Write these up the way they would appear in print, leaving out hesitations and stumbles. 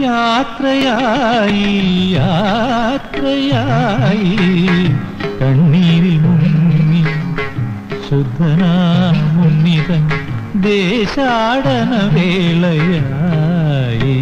യാത്രയായി യാത്രയായി കണ്ണീരിൽ മുങ്ങി ശുദ്ധനാമുന്നിതൻ ദേശാടന വേളയായി.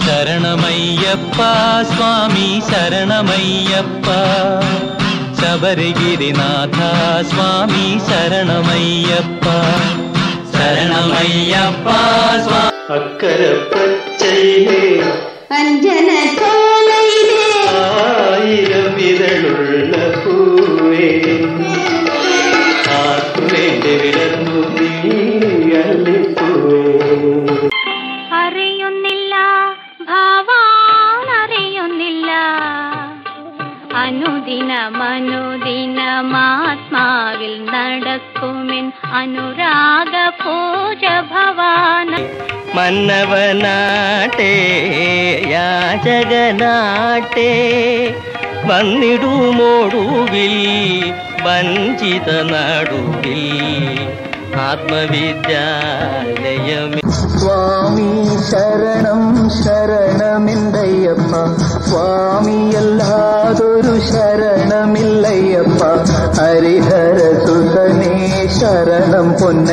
ശരണമയ്യപ്പ സ്വാമി ശരണമയ്യപ്പ ശബരിഗിരിനാഥ സ്വാമി ശരണമയ്യപ്പ ശരണമയ്യപ്പ സ്വാമി. അക്കരപ്പച്ചയിലെ അഞ്ജന ചോലയിലെ ആയിരം ഇതളുള്ള പൂവേ ആർക്കുവേണ്ടി വിടർന്നു നീ അള്ളിപ്പൂവേ. അറിയുന്നില്ല ഭാവാനറിയുന്നില്ല അനുദിനമനുദിനമാത്മാവിൽ നടക്കുമെൻ അനുരാഗ പൂജ ഭവാന. മന്നവനാട്ടെ യാചകനാട്ടെ വന്നിടുമോടുവിൽ വഞ്ചിത നടുവിൽ ആത്മവിദ്യാലയമേ. സ്വാമി ശരണം ശരണമില്ലയ്യപ്പ സ്വാമിയല്ലാതൊരു ശരണമില്ലയ്യപ്പ ഹരിഹര സുതനേ ശരണം പൊന്നയ്യ.